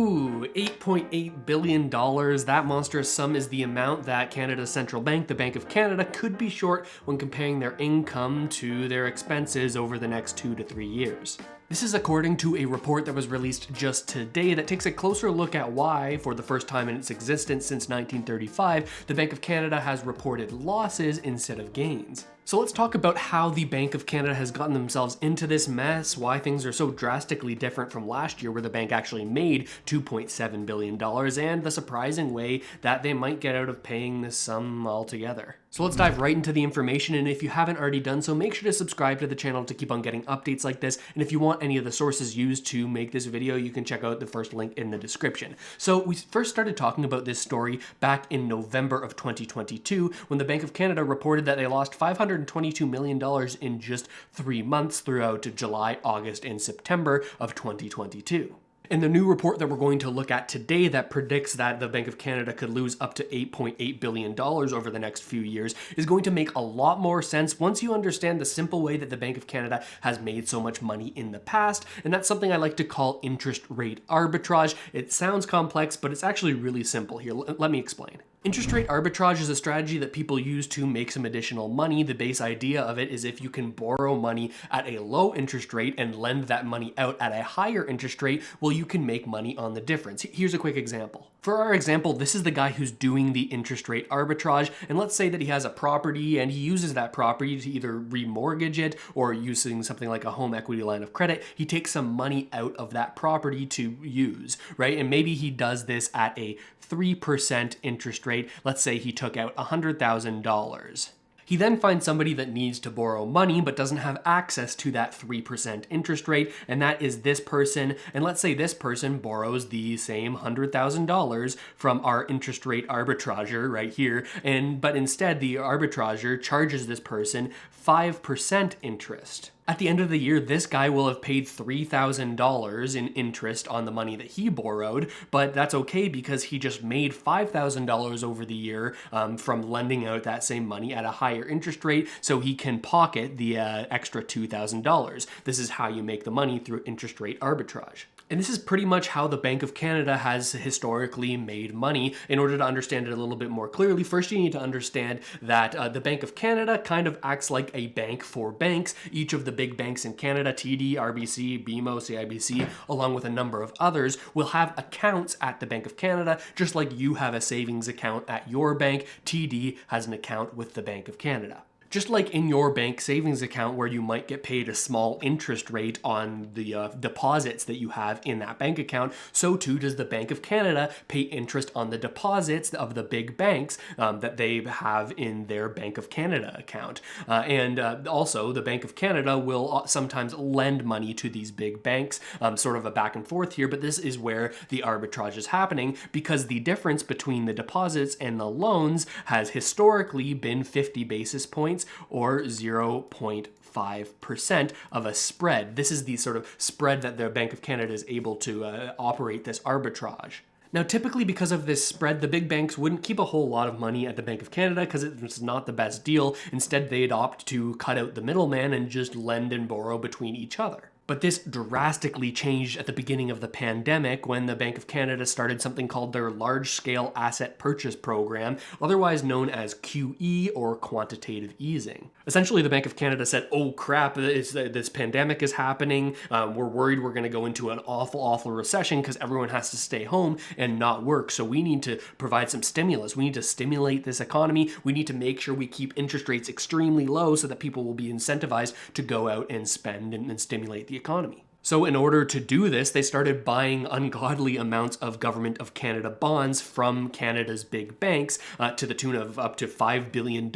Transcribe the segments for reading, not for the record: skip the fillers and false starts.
Ooh, $8.8 billion. That monstrous sum is the amount that Canada's central bank, the Bank of Canada, could be short when comparing their income to their expenses over the next 2 to 3 years. This is according to a report that was released just today that takes a closer look at why, for the first time in its existence since 1935, the Bank of Canada has reported losses instead of gains. So let's talk about how the Bank of Canada has gotten themselves into this mess, why things are so drastically different from last year where the bank actually made $2.7 billion, and the surprising way that they might get out of paying this sum altogether. So let's dive right into the information, and if you haven't already done so, make sure to subscribe to the channel to keep on getting updates like this, and if you want any of the sources used to make this video, you can check out the first link in the description. So we first started talking about this story back in November of 2022 when the Bank of Canada reported that they lost $522 million in just 3 months throughout July, August, and September of 2022. And the new report that we're going to look at today that predicts that the Bank of Canada could lose up to $8.8 billion over the next few years is going to make a lot more sense once you understand the simple way that the Bank of Canada has made so much money in the past, and that's something I like to call interest rate arbitrage. It sounds complex, but it's actually really simple here. Let me explain. Interest rate arbitrage is a strategy that people use to make some additional money. The base idea of it is if you can borrow money at a low interest rate and lend that money out at a higher interest rate, well, you can make money on the difference. Here's a quick example. For our example, this is the guy who's doing the interest rate arbitrage, and let's say that he has a property and he uses that property to either remortgage it or using something like a home equity line of credit, he takes some money out of that property to use, right? And maybe he does this at a 3% interest rate. Let's say he took out $100,000. He then finds somebody that needs to borrow money but doesn't have access to that 3% interest rate, and that is this person. And let's say this person borrows the same $100,000 from our interest rate arbitrager right here, but instead the arbitrager charges this person 5% interest. At the end of the year, this guy will have paid $3,000 in interest on the money that he borrowed, but that's okay because he just made $5,000 over the year from lending out that same money at a higher interest rate, so he can pocket the extra $2,000. This is how you make the money through interest rate arbitrage. And this is pretty much how the Bank of Canada has historically made money. In order to understand it a little bit more clearly, first you need to understand that the Bank of Canada kind of acts like a bank for banks. Each of the big banks in Canada, TD, RBC, BMO, CIBC, along with a number of others, will have accounts at the Bank of Canada, just like you have a savings account at your bank. TD has an account with the Bank of Canada. Just like in your bank savings account where you might get paid a small interest rate on the deposits that you have in that bank account, so too does the Bank of Canada pay interest on the deposits of the big banks that they have in their Bank of Canada account. Also, the Bank of Canada will sometimes lend money to these big banks, sort of a back and forth here, but this is where the arbitrage is happening because the difference between the deposits and the loans has historically been 50 basis points or 0.5% of a spread. This is the sort of spread that the Bank of Canada is able to operate this arbitrage. Now, typically because of this spread, the big banks wouldn't keep a whole lot of money at the Bank of Canada because it's not the best deal. Instead, they'd opt to cut out the middleman and just lend and borrow between each other. But this drastically changed at the beginning of the pandemic when the Bank of Canada started something called their Large-Scale Asset Purchase Program, otherwise known as QE or quantitative easing. Essentially, the Bank of Canada said, oh crap, this pandemic is happening, we're worried we're going to go into an awful recession because everyone has to stay home and not work, so we need to provide some stimulus. We need to stimulate this economy. We need to make sure we keep interest rates extremely low so that people will be incentivized to go out and spend and stimulate the economy. So in order to do this, they started buying ungodly amounts of Government of Canada bonds from Canada's big banks to the tune of up to $5 billion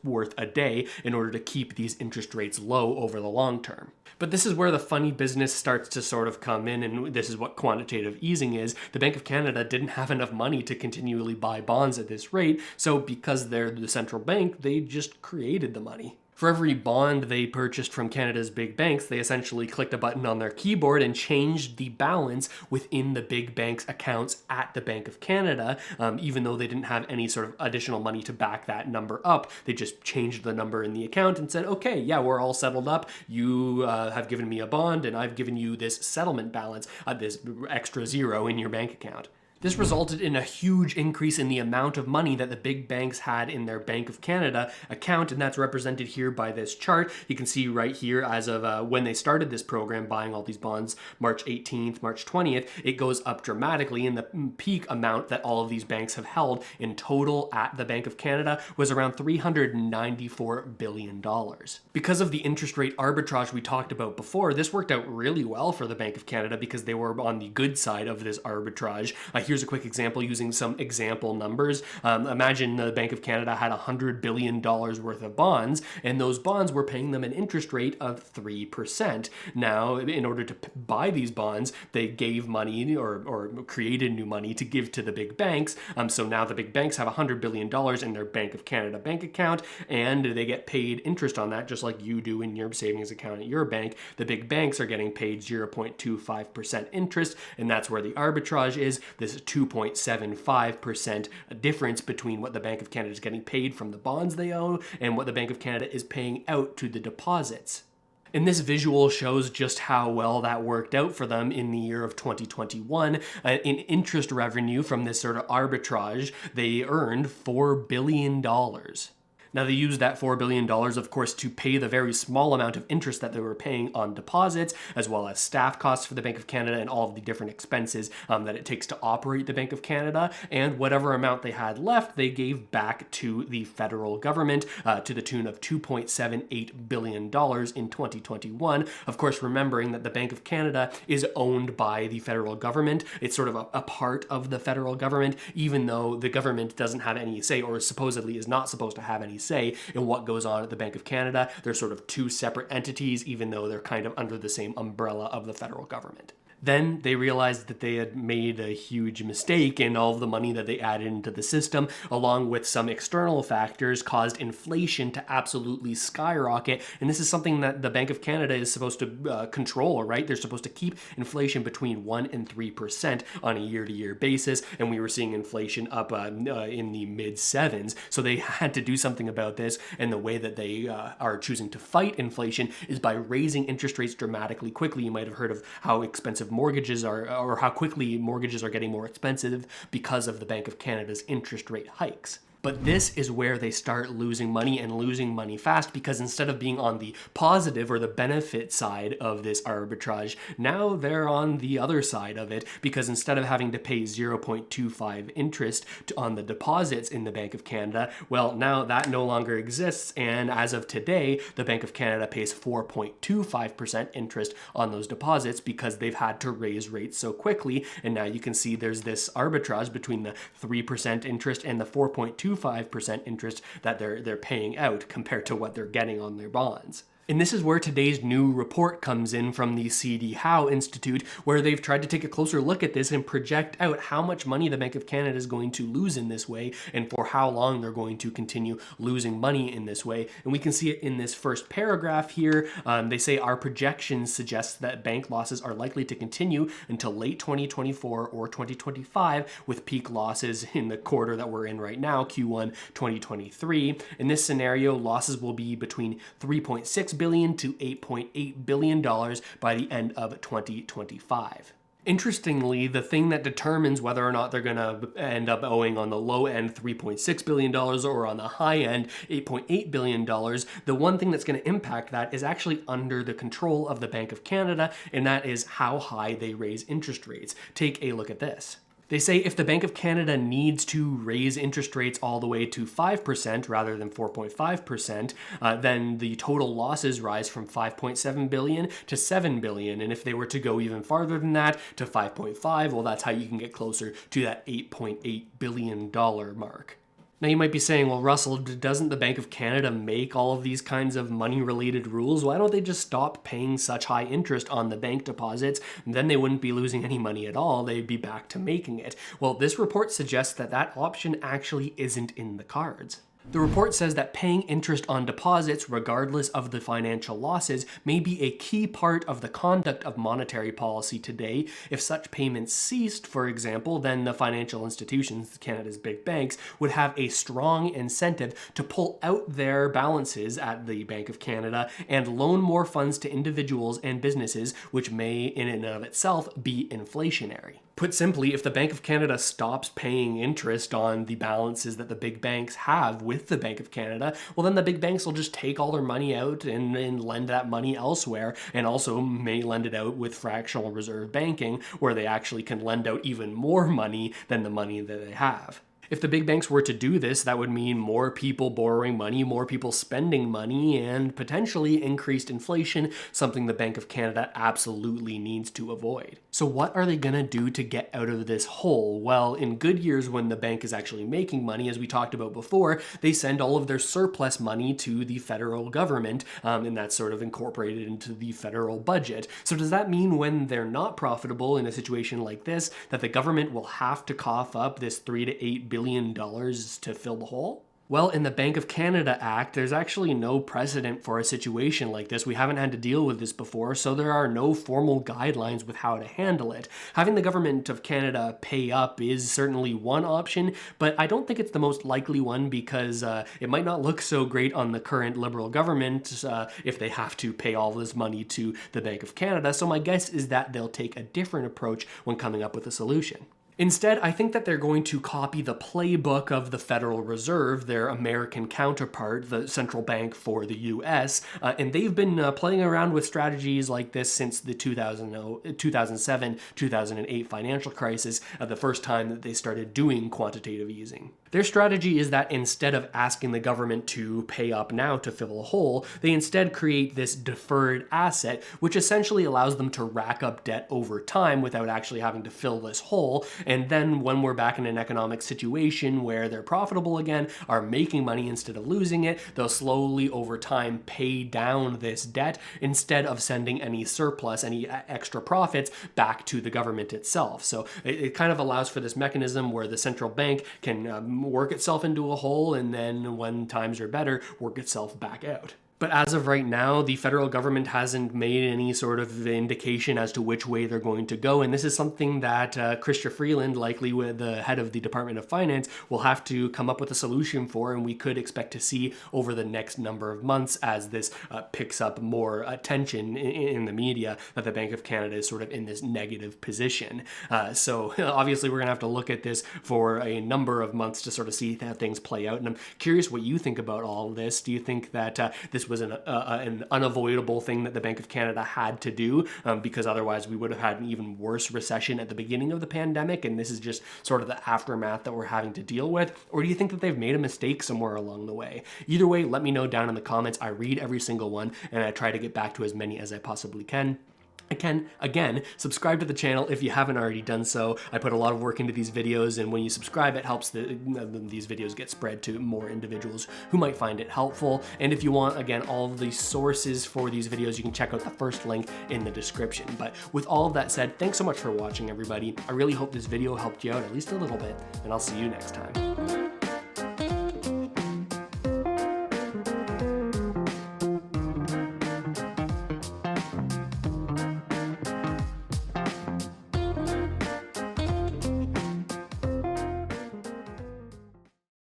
worth a day in order to keep these interest rates low over the long term. But this is where the funny business starts to sort of come in, and this is what quantitative easing is. The Bank of Canada didn't have enough money to continually buy bonds at this rate, so because they're the central bank, they just created the money. For every bond they purchased from Canada's big banks, they essentially clicked a button on their keyboard and changed the balance within the big bank's accounts at the Bank of Canada, even though they didn't have any sort of additional money to back that number up. They just changed the number in the account and said, okay, yeah, we're all settled up. You have given me a bond and I've given you this settlement balance, this extra zero in your bank account. This resulted in a huge increase in the amount of money that the big banks had in their Bank of Canada account, and that's represented here by this chart. You can see right here as of when they started this program, buying all these bonds, March 18th, March 20th, it goes up dramatically, and the peak amount that all of these banks have held in total at the Bank of Canada was around $394 billion. Because of the interest rate arbitrage we talked about before, this worked out really well for the Bank of Canada because they were on the good side of this arbitrage. Here's a quick example using some example numbers. Imagine the Bank of Canada had $100 billion worth of bonds, and those bonds were paying them an interest rate of 3%. Now, in order to buy these bonds, they gave money or created new money to give to the big banks. So now the big banks have $100 billion in their Bank of Canada bank account, and they get paid interest on that just like you do in your savings account at your bank. The big banks are getting paid 0.25% interest, and that's where the arbitrage is. This 2.75% difference between what the Bank of Canada is getting paid from the bonds they own and what the Bank of Canada is paying out to the deposits. And this visual shows just how well that worked out for them in the year of 2021. In interest revenue from this sort of arbitrage, they earned $4 billion. Now, they used that $4 billion, of course, to pay the very small amount of interest that they were paying on deposits, as well as staff costs for the Bank of Canada and all of the different expenses that it takes to operate the Bank of Canada. And whatever amount they had left, they gave back to the federal government to the tune of $2.78 billion in 2021. Of course, remembering that the Bank of Canada is owned by the federal government. It's sort of a part of the federal government, even though the government doesn't have any say, or supposedly is not supposed to have any say in what goes on at the Bank of Canada. They're sort of two separate entities, even though they're kind of under the same umbrella of the federal government. Then they realized that they had made a huge mistake, and all of the money that they added into the system, along with some external factors, caused inflation to absolutely skyrocket. And this is something that the Bank of Canada is supposed to control, right? They're supposed to keep inflation between 1% and 3% on a year-to-year basis, and we were seeing inflation up in the mid-sevens. So they had to do something about this, and the way that they are choosing to fight inflation is by raising interest rates dramatically quickly. You might have heard of how expensive mortgages are, or how quickly mortgages are getting more expensive because of the Bank of Canada's interest rate hikes. But this is where they start losing money, and losing money fast, because instead of being on the positive or the benefit side of this arbitrage, now they're on the other side of it, because instead of having to pay 0.25 interest on the deposits in the Bank of Canada, well, now that no longer exists, and as of today, the Bank of Canada pays 4.25% interest on those deposits because they've had to raise rates so quickly, and now you can see there's this arbitrage between the 3% interest and the 4.25% interest that they're paying out compared to what they're getting on their bonds. And this is where today's new report comes in from the C.D. Howe Institute, where they've tried to take a closer look at this and project out how much money the Bank of Canada is going to lose in this way, and for how long they're going to continue losing money in this way. And we can see it in this first paragraph here. They say our projections suggest that bank losses are likely to continue until late 2024 or 2025, with peak losses in the quarter that we're in right now, Q1 2023. In this scenario, losses will be between $3.6 billion to $8.8 billion by the end of 2025. Interestingly, the thing that determines whether or not they're going to end up owing on the low end $3.6 billion or on the high end $8.8 billion, the one thing that's going to impact that is actually under the control of the Bank of Canada, and that is how high they raise interest rates. Take a look at this. They say if the Bank of Canada needs to raise interest rates all the way to 5% rather than 4.5%, then the total losses rise from $5.7 billion to $7 billion. And if they were to go even farther than that, to 5.5, well, that's how you can get closer to that $8.8 billion mark. Now you might be saying, well, Russell, doesn't the Bank of Canada make all of these kinds of money-related rules? Why don't they just stop paying such high interest on the bank deposits? Then they wouldn't be losing any money at all. They'd be back to making it. Well, this report suggests that that option actually isn't in the cards. The report says that paying interest on deposits, regardless of the financial losses, may be a key part of the conduct of monetary policy today. If such payments ceased, for example, then the financial institutions, Canada's big banks, would have a strong incentive to pull out their balances at the Bank of Canada and loan more funds to individuals and businesses, which may in and of itself be inflationary. Put simply, if the Bank of Canada stops paying interest on the balances that the big banks have with the Bank of Canada, well then the big banks will just take all their money out and lend that money elsewhere, and also may lend it out with fractional reserve banking, where they actually can lend out even more money than the money that they have. If the big banks were to do this, that would mean more people borrowing money, more people spending money, and potentially increased inflation, something the Bank of Canada absolutely needs to avoid. So what are they going to do to get out of this hole? Well, in good years when the bank is actually making money, as we talked about before, they send all of their surplus money to the federal government, and that's sort of incorporated into the federal budget. So does that mean when they're not profitable in a situation like this, that the government will have to cough up this $3 to $8 billion to fill the hole? Well, in the Bank of Canada Act, there's actually no precedent for a situation like this. We haven't had to deal with this before, so there are no formal guidelines with how to handle it. Having the Government of Canada pay up is certainly one option, but I don't think it's the most likely one because it might not look so great on the current Liberal government if they have to pay all this money to the Bank of Canada, so my guess is that they'll take a different approach when coming up with a solution. Instead, I think that they're going to copy the playbook of the Federal Reserve, their American counterpart, the central bank for the US, and they've been playing around with strategies like this since the 2007-2008 financial crisis, the first time that they started doing quantitative easing. Their strategy is that instead of asking the government to pay up now to fill a hole, they instead create this deferred asset, which essentially allows them to rack up debt over time without actually having to fill this hole. And then when we're back in an economic situation where they're profitable again, are making money instead of losing it, they'll slowly over time pay down this debt instead of sending any surplus, any extra profits back to the government itself. So it kind of allows for this mechanism where the central bank can work itself into a hole and then when times are better, work itself back out. But as of right now, the federal government hasn't made any sort of indication as to which way they're going to go. And this is something that Chrystia Freeland, likely with the head of the Department of Finance, will have to come up with a solution for. And we could expect to see over the next number of months as this picks up more attention in the media that the Bank of Canada is sort of in this negative position. So obviously we're going to have to look at this for a number of months to sort of see how things play out. And I'm curious what you think about all of this. Do you think that this was an unavoidable thing that the Bank of Canada had to do because otherwise we would have had an even worse recession at the beginning of the pandemic, and this is just sort of the aftermath that we're having to deal with? Or do you think that they've made a mistake somewhere along the way? Either way, let me know down in the comments. I read every single one and I try to get back to as many as I possibly can. Again, subscribe to the channel if you haven't already done so. I put a lot of work into these videos, and when you subscribe, it helps these videos get spread to more individuals who might find it helpful. And if you want, again, all of the sources for these videos, you can check out the first link in the description. But with all of that said, thanks so much for watching, everybody. I really hope this video helped you out at least a little bit, and I'll see you next time.